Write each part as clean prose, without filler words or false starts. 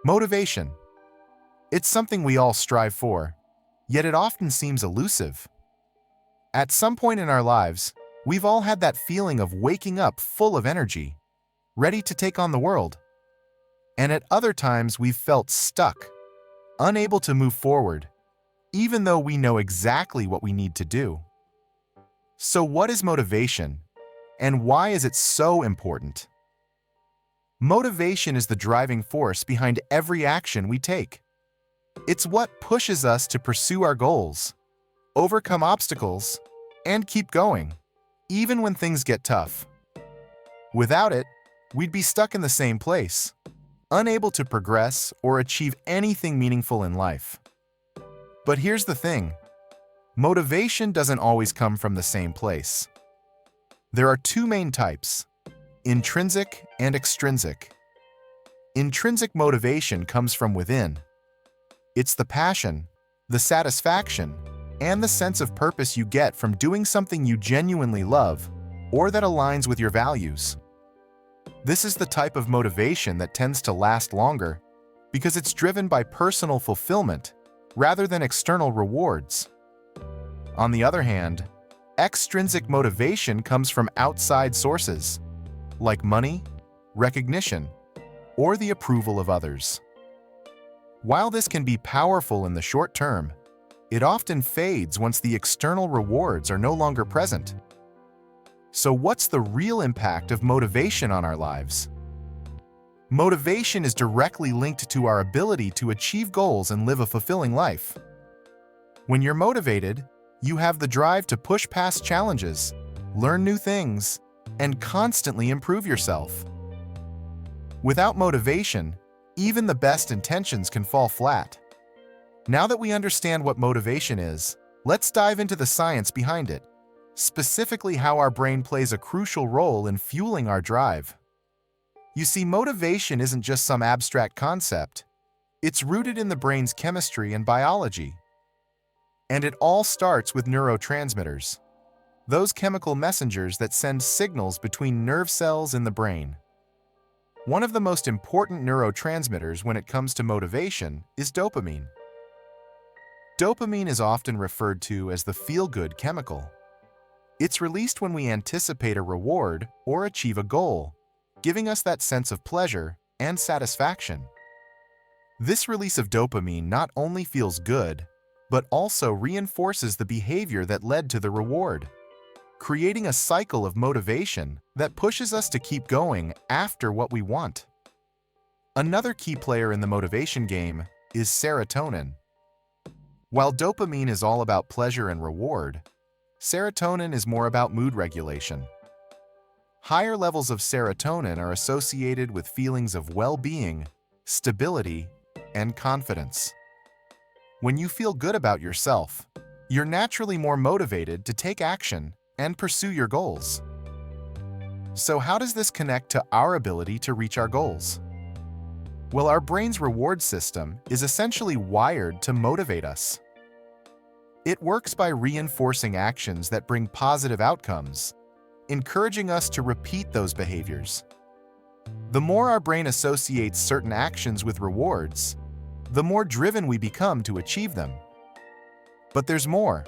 Motivation. It's something we all strive for, yet it often seems elusive. At some point in our lives, we've all had that feeling of waking up full of energy, ready to take on the world. And at other times, we've felt stuck, unable to move forward, even though we know exactly what we need to do. So what is motivation, and why is it so important? Motivation is the driving force behind every action we take. It's what pushes us to pursue our goals, overcome obstacles, and keep going, even when things get tough. Without it, we'd be stuck in the same place, unable to progress or achieve anything meaningful in life. But here's the thing. Motivation doesn't always come from the same place. There are two main types, intrinsic and extrinsic. Intrinsic motivation comes from within. It's the passion, the satisfaction, and the sense of purpose you get from doing something you genuinely love or that aligns with your values. This is the type of motivation that tends to last longer because it's driven by personal fulfillment rather than external rewards. On the other hand, extrinsic motivation comes from outside sources, like money, recognition, or the approval of others. While this can be powerful in the short term, it often fades once the external rewards are no longer present. So what's the real impact of motivation on our lives? Motivation is directly linked to our ability to achieve goals and live a fulfilling life. When you're motivated, you have the drive to push past challenges, learn new things, and constantly improve yourself. Without motivation, even the best intentions can fall flat. Now that we understand what motivation is, let's dive into the science behind it, specifically how our brain plays a crucial role in fueling our drive. You see, motivation isn't just some abstract concept. It's rooted in the brain's chemistry and biology. And it all starts with neurotransmitters, those chemical messengers that send signals between nerve cells in the brain. One of the most important neurotransmitters when it comes to motivation is dopamine. Dopamine is often referred to as the feel-good chemical. It's released when we anticipate a reward or achieve a goal, giving us that sense of pleasure and satisfaction. This release of dopamine not only feels good, but also reinforces the behavior that led to the reward, creating a cycle of motivation that pushes us to keep going after what we want. Another key player in the motivation game is serotonin. While dopamine is all about pleasure and reward, serotonin is more about mood regulation. Higher levels of serotonin are associated with feelings of well-being, stability, and confidence. When you feel good about yourself, you're naturally more motivated to take action and pursue your goals. So how does this connect to our ability to reach our goals? Well, our brain's reward system is essentially wired to motivate us. It works by reinforcing actions that bring positive outcomes, encouraging us to repeat those behaviors. The more our brain associates certain actions with rewards, the more driven we become to achieve them. But there's more.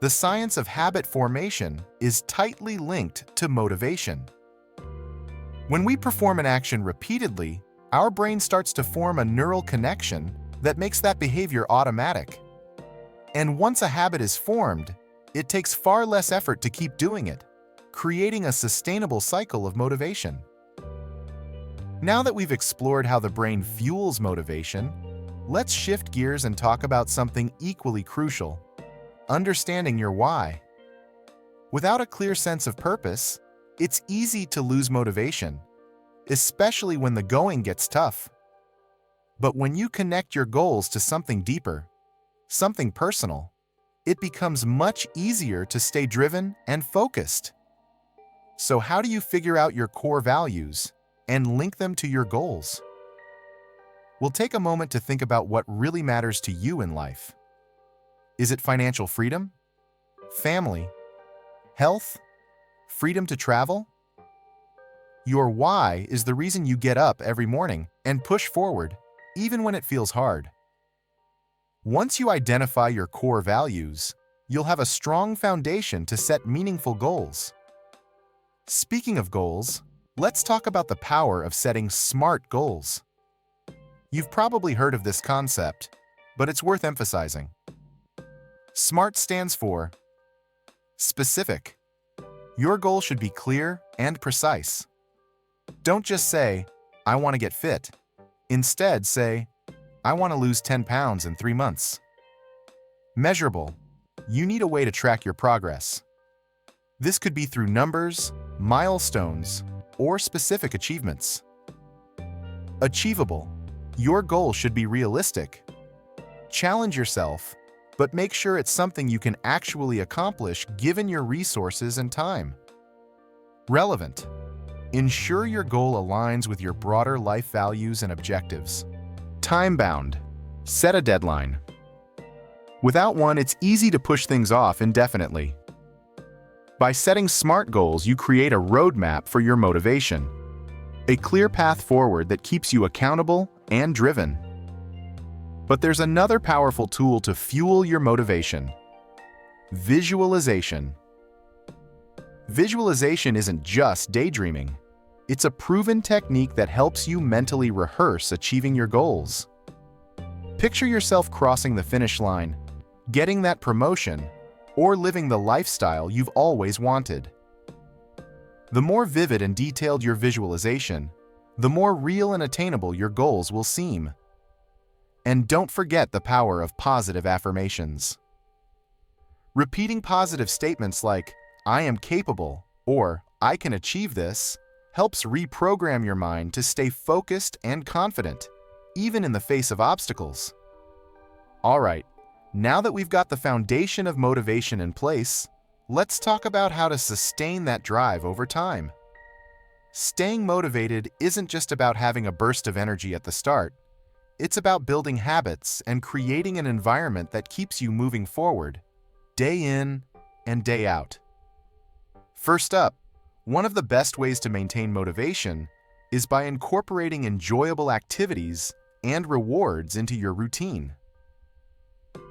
The science of habit formation is tightly linked to motivation. When we perform an action repeatedly, our brain starts to form a neural connection that makes that behavior automatic. And once a habit is formed, it takes far less effort to keep doing it, creating a sustainable cycle of motivation. Now that we've explored how the brain fuels motivation, let's shift gears and talk about something equally crucial: understanding your why. Without a clear sense of purpose, it's easy to lose motivation, especially when the going gets tough. But when you connect your goals to something deeper, something personal, it becomes much easier to stay driven and focused. So how do you figure out your core values and link them to your goals? We'll take a moment to think about what really matters to you in life. Is it financial freedom? Family? Health? Freedom to travel? Your why is the reason you get up every morning and push forward, even when it feels hard. Once you identify your core values, you'll have a strong foundation to set meaningful goals. Speaking of goals, let's talk about the power of setting SMART goals. You've probably heard of this concept, but it's worth emphasizing. SMART stands for specific. Your goal should be clear and precise. Don't just say, I want to get fit. Instead, say, I want to lose 10 pounds in 3 months. Measurable. You need a way to track your progress. This could be through numbers, milestones, or specific achievements. Achievable. Your goal should be realistic. Challenge yourself, but make sure it's something you can actually accomplish given your resources and time. Relevant. Ensure your goal aligns with your broader life values and objectives. Time-bound. Set a deadline. Without one, it's easy to push things off indefinitely. By setting SMART goals, you create a roadmap for your motivation, a clear path forward that keeps you accountable and driven. But there's another powerful tool to fuel your motivation: visualization. Visualization isn't just daydreaming. It's a proven technique that helps you mentally rehearse achieving your goals. Picture yourself crossing the finish line, getting that promotion, or living the lifestyle you've always wanted. The more vivid and detailed your visualization, the more real and attainable your goals will seem. And don't forget the power of positive affirmations. Repeating positive statements like, I am capable, or I can achieve this, helps reprogram your mind to stay focused and confident, even in the face of obstacles. All right, now that we've got the foundation of motivation in place, let's talk about how to sustain that drive over time. Staying motivated isn't just about having a burst of energy at the start. It's about building habits and creating an environment that keeps you moving forward, day in and day out. First up, one of the best ways to maintain motivation is by incorporating enjoyable activities and rewards into your routine.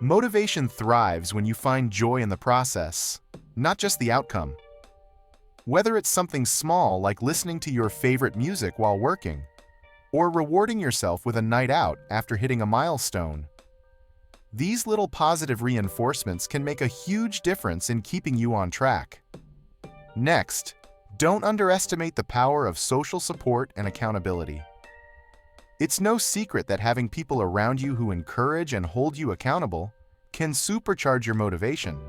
Motivation thrives when you find joy in the process, not just the outcome. Whether it's something small like listening to your favorite music while working, or rewarding yourself with a night out after hitting a milestone, these little positive reinforcements can make a huge difference in keeping you on track. Next, don't underestimate the power of social support and accountability. It's no secret that having people around you who encourage and hold you accountable can supercharge your motivation.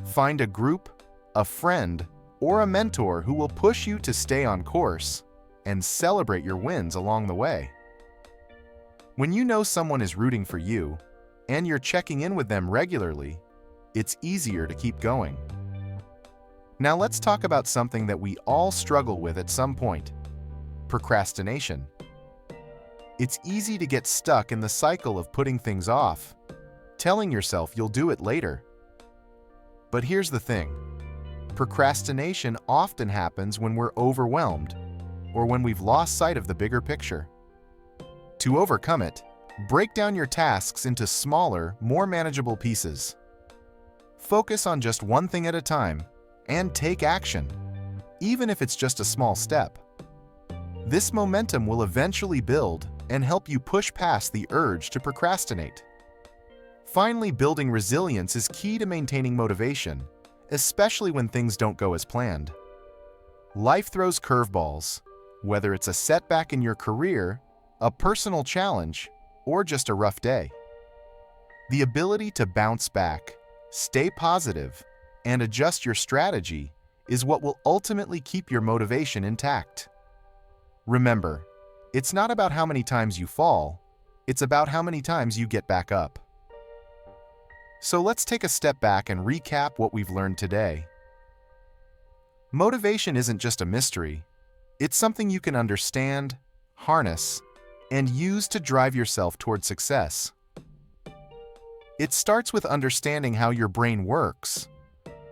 Find a group, a friend, or a mentor who will push you to stay on course and celebrate your wins along the way. When you know someone is rooting for you and you're checking in with them regularly, it's easier to keep going. Now let's talk about something that we all struggle with at some point: procrastination. It's easy to get stuck in the cycle of putting things off, telling yourself you'll do it later. But here's the thing: procrastination often happens when we're overwhelmed or when we've lost sight of the bigger picture. To overcome it, break down your tasks into smaller, more manageable pieces. Focus on just one thing at a time and take action, even if it's just a small step. This momentum will eventually build and help you push past the urge to procrastinate. Finally, building resilience is key to maintaining motivation, especially when things don't go as planned. Life throws curveballs, whether it's a setback in your career, a personal challenge, or just a rough day. The ability to bounce back, stay positive, and adjust your strategy is what will ultimately keep your motivation intact. Remember, it's not about how many times you fall, it's about how many times you get back up. So let's take a step back and recap what we've learned today. Motivation isn't just a mystery, it's something you can understand, harness, and use to drive yourself toward success. It starts with understanding how your brain works,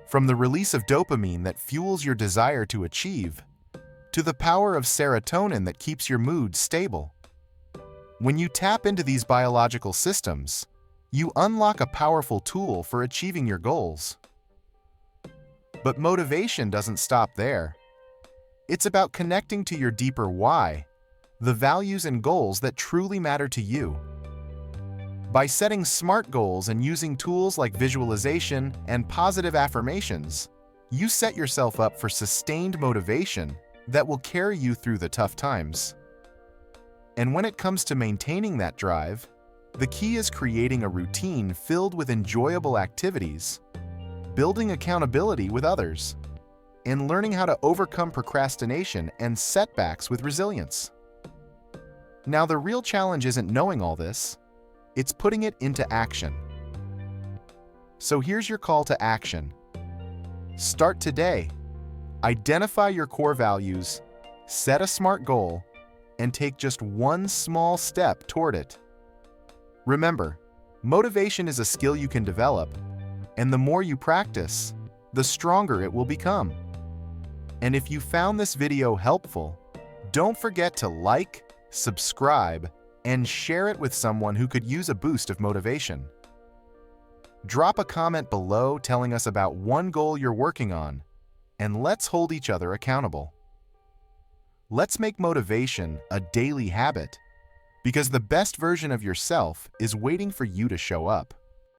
from the release of dopamine that fuels your desire to achieve, to the power of serotonin that keeps your mood stable. When you tap into these biological systems, you unlock a powerful tool for achieving your goals. But motivation doesn't stop there. It's about connecting to your deeper why, the values and goals that truly matter to you. By setting SMART goals and using tools like visualization and positive affirmations, you set yourself up for sustained motivation that will carry you through the tough times. And when it comes to maintaining that drive, the key is creating a routine filled with enjoyable activities, building accountability with others, and learning how to overcome procrastination and setbacks with resilience. Now, the real challenge isn't knowing all this, it's putting it into action. So here's your call to action. Start today. Identify your core values, set a SMART goal, and take just one small step toward it. Remember, motivation is a skill you can develop, and the more you practice, the stronger it will become. And if you found this video helpful, don't forget to like, subscribe, and share it with someone who could use a boost of motivation. Drop a comment below telling us about one goal you're working on, and let's hold each other accountable. Let's make motivation a daily habit, because the best version of yourself is waiting for you to show up.